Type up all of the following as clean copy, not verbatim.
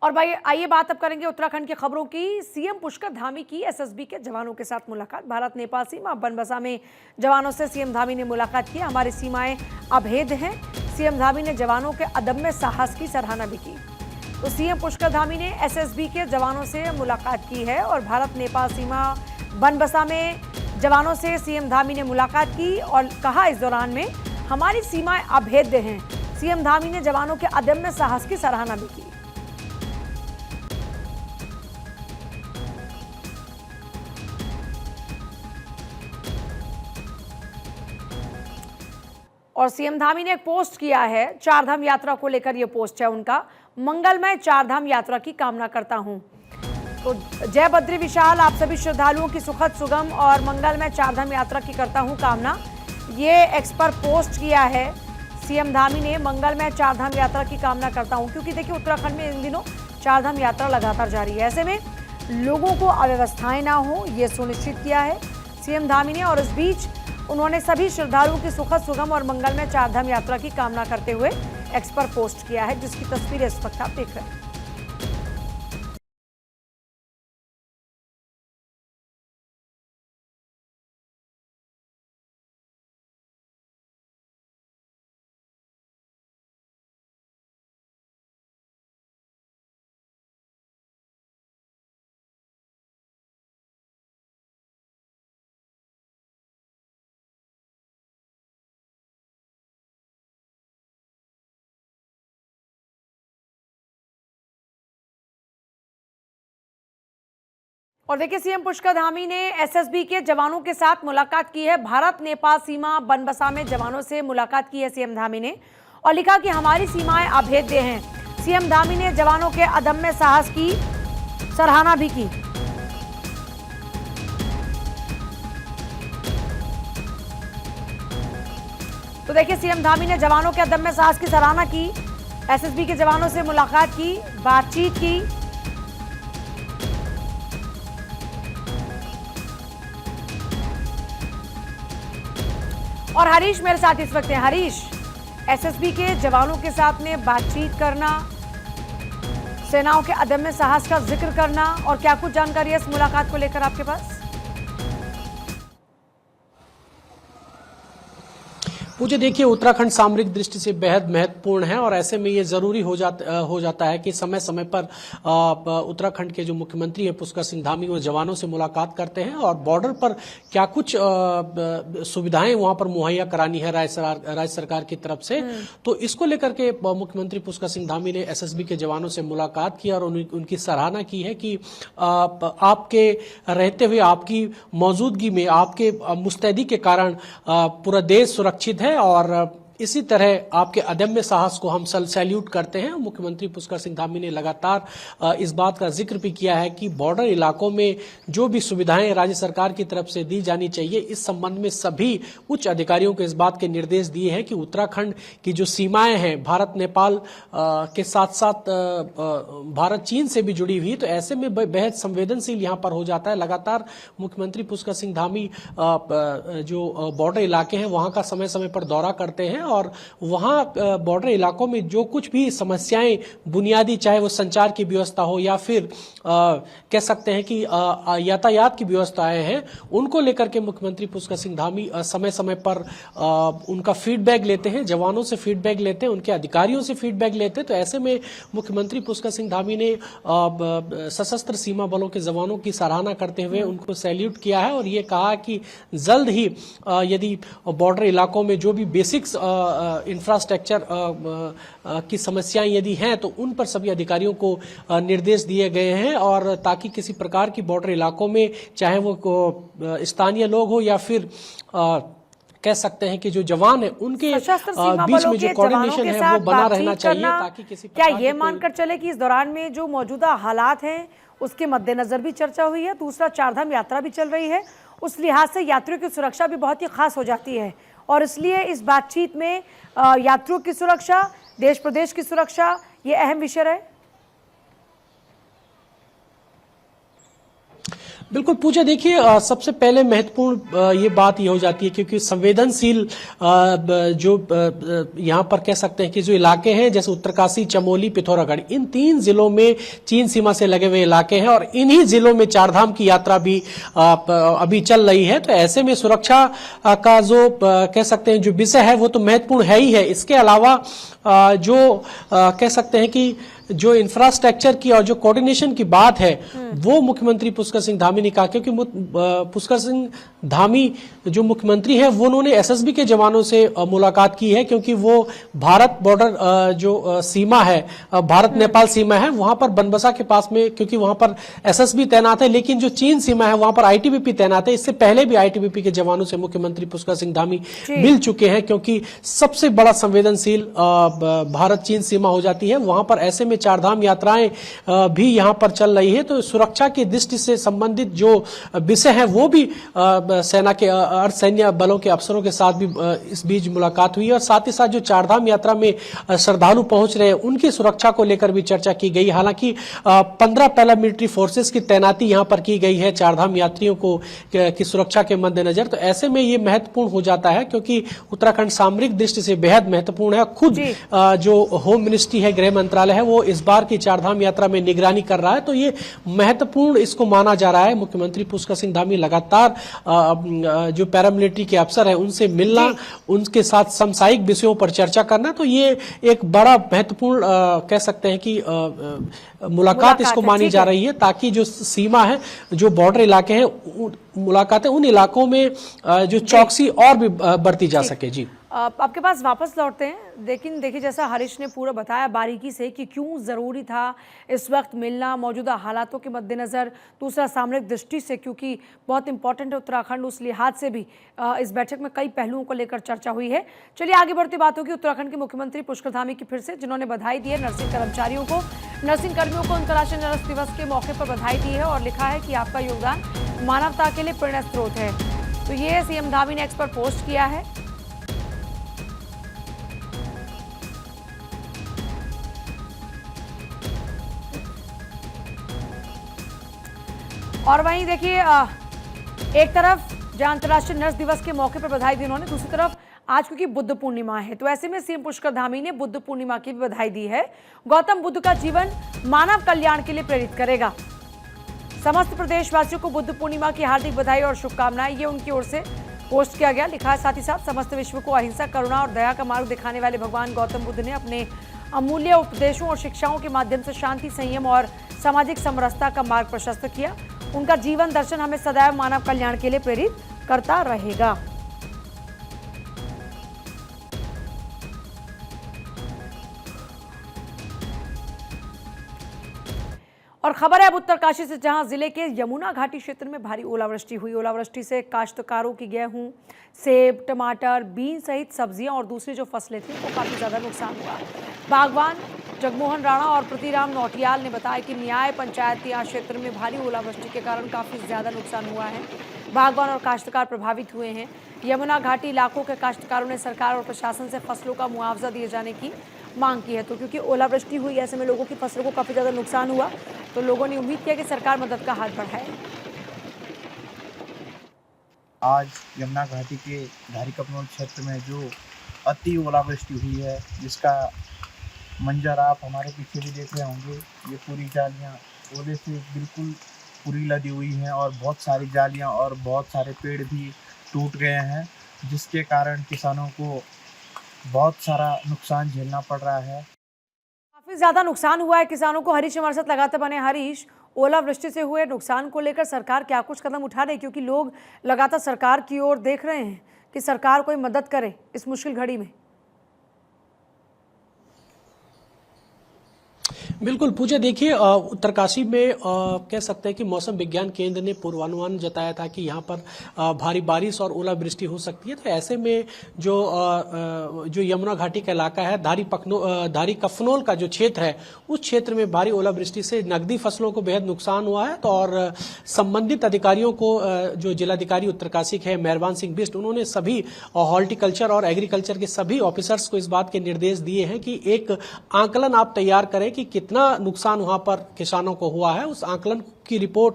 और भाई आइए बात अब करेंगे उत्तराखंड की खबरों की। सीएम पुष्कर धामी की एसएसबी के जवानों के साथ मुलाकात। भारत नेपाल सीमा बनबसा में जवानों से सीएम धामी ने मुलाकात की। हमारी सीमाएं अभेद हैं। सीएम धामी ने जवानों के अदम्य साहस की सराहना भी की। तो सीएम पुष्कर धामी ने एसएसबी के जवानों से मुलाकात की है और भारत नेपाल सीमा बनबसा में जवानों से सीएम धामी ने मुलाकात की और कहा इस दौरान में हमारी सीमाएं अभेद्य हैं। सीएम धामी ने जवानों के अदम्य साहस की सराहना भी की। और सीएम धामी ने एक पोस्ट किया है, चारधाम यात्रा को लेकर यह पोस्ट है उनका। मंगलमय चारधाम यात्रा की कामना करता हूं। तो जय बद्री विशाल, आप सभी श्रद्धालुओं की सुखद सुगम और मंगलमय चारधाम यात्रा की करता हूं कामना। ये एक्स पर पोस्ट किया है सीएम धामी ने, मंगलमय चारधाम यात्रा की कामना करता हूं। क्योंकि देखिए उत्तराखंड में इन दिनों चारधाम यात्रा लगातार जारी है, ऐसे में लोगों को अव्यवस्थाएं ना हो ये सुनिश्चित किया है सीएम धामी ने। और इस बीच उन्होंने सभी श्रद्धालुओं की सुखद सुगम और मंगलमय चारधाम यात्रा की कामना करते हुए एक्स पर पोस्ट किया है, जिसकी तस्वीरें इस वक्त आप देख रहे हैं। और देखिए सीएम पुष्कर धामी ने एसएसबी के जवानों के साथ मुलाकात की है। भारत नेपाल सीमा बनबसा में जवानों से मुलाकात की है सीएम धामी ने और लिखा कि हमारी सीमाएं अभेद्य हैं। सीएम धामी ने जवानों के अदम्य साहस की सराहना भी की। तो देखिए सीएम धामी ने जवानों के अदम्य साहस की सराहना की, एसएसबी के जवानों से मुलाकात की, बातचीत की। और हरीश मेरे साथ इस वक्त हैं। हरीश, एसएसबी के जवानों के साथ में बातचीत करना, सेनाओं के अदम्य साहस का जिक्र करना, और क्या कुछ जानकारी है इस मुलाकात को लेकर आपके पास? मुझे देखिए उत्तराखंड सामरिक दृष्टि से बेहद महत्वपूर्ण है और ऐसे में ये जरूरी हो जाता है कि समय समय पर उत्तराखंड के जो मुख्यमंत्री हैं पुष्कर सिंह धामी वो जवानों से मुलाकात करते हैं और बॉर्डर पर क्या कुछ सुविधाएं वहां पर मुहैया करानी है राज्य सरकार की तरफ से। तो इसको लेकर के मुख्यमंत्री पुष्कर सिंह धामी ने एसएसबी के जवानों से मुलाकात की और उनकी सराहना की है कि आपके रहते हुए, आपकी मौजूदगी में, आपके मुस्तैदी के कारण पूरा देश सुरक्षित है और इसी तरह आपके अदम्य साहस को हम सैल्यूट करते हैं। मुख्यमंत्री पुष्कर सिंह धामी ने लगातार इस बात का जिक्र भी किया है कि बॉर्डर इलाकों में जो भी सुविधाएं राज्य सरकार की तरफ से दी जानी चाहिए, इस संबंध में सभी उच्च अधिकारियों को इस बात के निर्देश दिए हैं कि उत्तराखंड की जो सीमाएं हैं भारत नेपाल के साथ साथ भारत चीन से भी जुड़ी हुई, तो ऐसे में बेहद संवेदनशील यहाँ पर हो जाता है। लगातार मुख्यमंत्री पुष्कर सिंह धामी जो बॉर्डर इलाके हैं वहां का समय समय पर दौरा करते हैं और वहां बॉर्डर इलाकों में जो कुछ भी समस्याएं बुनियादी, चाहे वो संचार की व्यवस्था हो या फिर कह सकते हैं कि यातायात की व्यवस्थाएं हैं, उनको लेकर के मुख्यमंत्री पुष्कर सिंह धामी समय समय पर उनका फीडबैक लेते हैं, जवानों से फीडबैक लेते हैं, उनके अधिकारियों से फीडबैक लेते हैं। तो ऐसे में मुख्यमंत्री पुष्कर सिंह धामी ने सशस्त्र सीमा बलों के जवानों की सराहना करते हुए उनको सैल्यूट किया है और ये कहा कि जल्द ही यदि बॉर्डर इलाकों में जो भी बेसिक्स इंफ्रास्ट्रक्चर की समस्याएं यदि हैं तो उन पर सभी अधिकारियों को निर्देश दिए गए हैं और ताकि किसी प्रकार की बॉर्डर इलाकों में, चाहे वो स्थानीय लोग हो या फिर कह सकते हैं कि जो जवान है उनके बीच में जो कोऑर्डिनेशन है वो बना रहना चाहिए, ताकि किसी क्या ये मानकर चले कि इस दौरान में जो मौजूदा हालात हैं उसके मद्देनजर भी चर्चा हुई है। दूसरा, चारधाम यात्रा भी चल रही है, उस लिहाज से यात्रियों की सुरक्षा भी बहुत ही खास हो जाती है और इसलिए इस बातचीत में यात्रियों की सुरक्षा, देश प्रदेश की सुरक्षा, ये अहम विषय है। बिल्कुल पूजा, देखिए सबसे पहले महत्वपूर्ण ये बात ये हो जाती है क्योंकि संवेदनशील जो यहाँ पर कह सकते हैं कि जो इलाके हैं जैसे उत्तरकाशी, चमोली, पिथौरागढ़, इन 3 जिलों में चीन सीमा से लगे हुए इलाके हैं और इन्हीं जिलों में चारधाम की यात्रा भी अभी चल रही है। तो ऐसे में सुरक्षा का जो कह सकते हैं जो विषय है वो तो महत्वपूर्ण है ही है। इसके अलावा जो कह सकते हैं कि जो इंफ्रास्ट्रक्चर की और जो कोऑर्डिनेशन की बात है वो मुख्यमंत्री पुष्कर सिंह धामी ने कहा, क्योंकि पुष्कर सिंह धामी जो मुख्यमंत्री है वो उन्होंने एसएसबी के जवानों से मुलाकात की है, क्योंकि वो भारत बॉर्डर जो सीमा है, भारत नेपाल सीमा है, वहां पर बनबसा के पास में, क्योंकि वहां पर एसएसबी तैनात है, लेकिन जो चीन सीमा है वहां पर आईटीबीपी तैनात है। इससे पहले भी आईटीबीपी के जवानों से मुख्यमंत्री पुष्कर सिंह धामी मिल चुके हैं, क्योंकि सबसे बड़ा संवेदनशील भारत चीन सीमा हो जाती है वहां पर। ऐसे में चारधाम यात्राएं भी यहां पर चल रही है, तो सुरक्षा की दृष्टि से संबंधित जो विषय है वो भी सेना के अर्धसैन्य बलों के अफसरों के साथ भी इस बीच मुलाकात हुई है। और साथ ही साथ जो चारधाम यात्रा में श्रद्धालु पहुंच रहे हैं उनकी सुरक्षा को लेकर भी चर्चा की गई। हालांकि 15 पैरामिलिट्री फोर्सेस की तैनाती यहां पर की गई है चारधाम यात्रियों को की सुरक्षा के मद्देनजर। तो ऐसे में ये महत्वपूर्ण हो जाता है क्योंकि उत्तराखंड सामरिक दृष्टि से बेहद महत्वपूर्ण है। खुद जो होम मिनिस्ट्री है, गृह मंत्रालय है, वो इस बार की चारधाम यात्रा में निगरानी कर रहा है। तो ये महत्वपूर्ण इसको माना जा रहा है। मुख्यमंत्री पुष्कर सिंह धामी लगातार जो पैरामिलिट्री के अफसर है उनसे मिलना, उनके साथ समसामयिक विषयों पर चर्चा करना, तो ये एक बड़ा महत्वपूर्ण कह सकते हैं कि मुलाकात इसको मानी जा रही है, ताकि जो सीमा है, जो बॉर्डर इलाके हैं, मुलाकातें उन इलाकों में जो चौकसी और भी बढ़ती जा सके। जी आपके पास वापस लौटते हैं, लेकिन देखिए जैसा हरीश ने पूरा बताया बारीकी से कि क्यों ज़रूरी था इस वक्त मिलना मौजूदा हालातों के मद्देनज़र, दूसरा सामरिक दृष्टि से क्योंकि बहुत इंपॉर्टेंट है उत्तराखंड, उस लिहाज से भी इस बैठक में कई पहलुओं को लेकर चर्चा हुई है। चलिए आगे बढ़ती बात होगी उत्तराखंड के मुख्यमंत्री पुष्कर धामी की फिर से, जिन्होंने बधाई दी है नर्सिंग कर्मचारियों को, नर्सिंग कर्मियों को अंतर्राष्ट्रीय नर्स दिवस के मौके पर बधाई दी है और लिखा है कि आपका योगदान मानवता के लिए प्रेरणा स्रोत है। तो ये सीएम धामी ने एक्स पर पोस्ट किया है। और वहीं देखिए एक तरफ जहां अंतर्राष्ट्रीय नर्स दिवस के मौके पर बधाई दी उन्होंने, दूसरी तरफ आज क्योंकि बुद्ध पूर्णिमा है तो ऐसे में सीएम पुष्कर धामी ने बुद्ध पूर्णिमा की भी बधाई दी है। गौतम बुद्ध का जीवन मानव कल्याण के लिए प्रेरित करेगा। समस्त प्रदेशवासियों को बुद्ध पूर्णिमा की हार्दिक बधाई और शुभकामनाएं, ये उनकी ओर से पोस्ट किया गया। लिखा है साथ ही साथ समस्त विश्व को अहिंसा, करुणा और दया का मार्ग दिखाने वाले भगवान गौतम बुद्ध ने अपने अमूल्य उपदेशों और शिक्षाओं के माध्यम से शांति, संयम और सामाजिक समरसता का मार्ग प्रशस्त किया। उनका जीवन दर्शन हमें सदैव मानव कल्याण के लिए प्रेरित करता रहेगा। और खबर है अब उत्तरकाशी से, जहां जिले के यमुना घाटी क्षेत्र में भारी ओलावृष्टि हुई। ओलावृष्टि से काश्तकारों की गेहूं, सेब, टमाटर, बीन सहित सब्जियां और दूसरी जो फसलें थी वो काफी ज्यादा नुकसान हुआ। बागवान जगमोहन राणा और प्रतिराम नौटियाल ने बताया कि न्याय पंचायती क्षेत्र में भारी ओलावृष्टि के कारण काफी ज्यादा नुकसान हुआ है। बागवान और काश्तकार प्रभावित हुए हैं। यमुना घाटी इलाकों के काश्तकारों ने सरकार और प्रशासन से फसलों का मुआवजा दिए जाने की मांग की है। तो क्योंकि ओलावृष्टि हुई ऐसे में लोगों की फसलों को काफी ज्यादा नुकसान हुआ, तो लोगों ने उम्मीद किया कि सरकार मदद का हाथ बढ़ाए। आज यमुना घाटी के धारी कपनौल क्षेत्र में जो अति ओलावृष्टि हुई है, जिसका मंजर आप हमारे पीछे भी देख रहे होंगे, ये पूरी जालियां ओले से बिल्कुल पूरी लदी हुई हैं और बहुत सारी जालियां और बहुत सारे पेड़ भी टूट गए हैं, जिसके कारण किसानों को बहुत सारा नुकसान झेलना पड़ रहा है। काफी ज्यादा नुकसान हुआ है किसानों को। हरीश हमारे साथ लगातार बने। हरीश, ओलावृष्टि से हुए नुकसान को लेकर सरकार क्या कुछ कदम उठा रही है, क्योंकि लोग लगातार सरकार की ओर देख रहे हैं कि सरकार कोई मदद करे इस मुश्किल घड़ी में? बिल्कुल पूजा, देखिए उत्तरकाशी में कह सकते हैं कि मौसम विज्ञान केंद्र ने पूर्वानुमान जताया था कि यहाँ पर भारी बारिश और ओलावृष्टि हो सकती है। तो ऐसे में जो यमुना घाटी का इलाका है, धारी कफनोल का जो क्षेत्र है, उस क्षेत्र में भारी ओलावृष्टि से नकदी फसलों को बेहद नुकसान हुआ है। तो और संबंधित अधिकारियों को जो जिलाधिकारी उत्तरकाशी के मेहरबान सिंह बिष्ट, उन्होंने सभी हॉर्टिकल्चर और एग्रीकल्चर के सभी ऑफिसर्स को इस बात के निर्देश दिए हैं कि एक आंकलन आप तैयार करें कि कितना नुकसान वहां पर किसानों को हुआ है। उस आंकलन की रिपोर्ट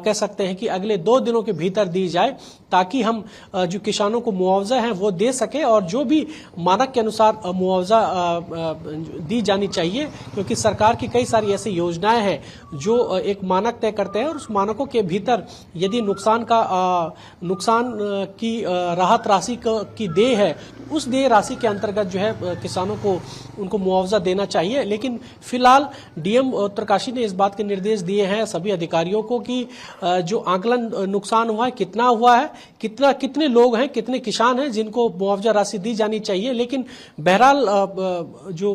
कह सकते हैं कि अगले 2 दिनों के भीतर दी जाए, ताकि हम जो किसानों को मुआवजा है वो दे सके, और जो भी मानक के अनुसार मुआवजा दी जानी चाहिए, क्योंकि सरकार की कई सारी ऐसी योजनाएं हैं जो एक मानक तय करते हैं, और उस मानकों के भीतर यदि नुकसान की राहत राशि की देय है, उस देय राशि के अंतर्गत जो है किसानों को उनको मुआवजा देना चाहिए। लेकिन फिलहाल डीएम उत्तरकाशी ने इस बात के निर्देश दिए हैं सभी अधिकारियों को कि जो आंकलन नुकसान हुआ है, कितना हुआ है, कितने लोग हैं, कितने किसान हैं जिनको मुआवजा राशि दी जानी चाहिए। लेकिन बहरहाल जो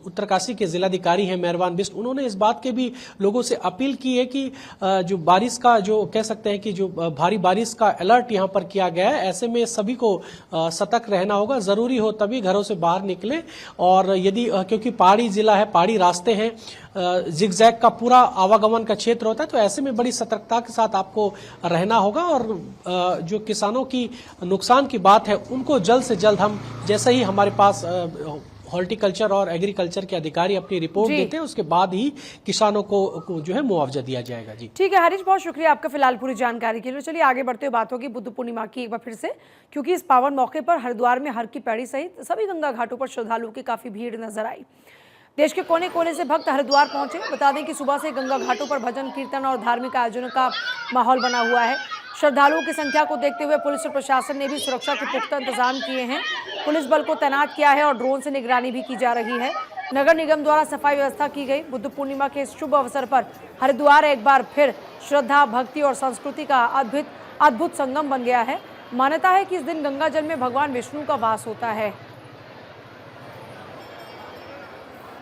उत्तरकाशी के जिलाधिकारी हैं मेहरबान बिष्ट, उन्होंने इस बात के भी लोगों से अपील की है कि जो बारिश का जो कह सकते हैं कि जो भारी बारिश का अलर्ट यहाँ पर किया गया है, ऐसे में सभी को सतर्क रहना होगा, जरूरी हो तभी घरों से बाहर निकले। और यदि क्योंकि पहाड़ी जिला है, पहाड़ी रास्ते हैं, जिगजैग का पूरा आवागमन का क्षेत्र होता है, तो ऐसे में बड़ी सतर्कता के साथ आपको रहना होगा। और जो किसानों की नुकसान की बात है उनको जल्द से जल्द हम, जैसे ही हमारे पास हॉर्टिकल्चर और एग्रीकल्चर के अधिकारी अपनी रिपोर्ट देते हैं, उसके बाद ही किसानों को जो है मुआवजा दिया जाएगा। जी ठीक है हरीश, बहुत शुक्रिया आपका फिलहाल पूरी जानकारी के लिए। चलिए आगे बढ़ते हुए बात होगी बुद्ध पूर्णिमा की एक बार फिर से, क्योंकि इस पावन मौके पर हरिद्वार में हर की पैड़ी सहित सभी गंगा घाटों पर श्रद्धालुओं की काफी भीड़ नजर आई। देश के कोने कोने से भक्त हरिद्वार पहुंचे। बता दें कि सुबह से गंगा घाटों पर भजन कीर्तन और धार्मिक आयोजनों का माहौल बना हुआ है। श्रद्धालुओं की संख्या को देखते हुए पुलिस और प्रशासन ने भी सुरक्षा के पुख्ता इंतजाम किए हैं। पुलिस बल को तैनात किया है और ड्रोन से निगरानी भी की जा रही है। नगर निगम द्वारा सफाई व्यवस्था की गई। बुद्ध पूर्णिमा के इस शुभ अवसर पर हरिद्वार एक बार फिर श्रद्धा, भक्ति और संस्कृति का अद्भुत संगम बन गया है। मान्यता है कि इस दिन गंगा जल में भगवान विष्णु का वास होता है।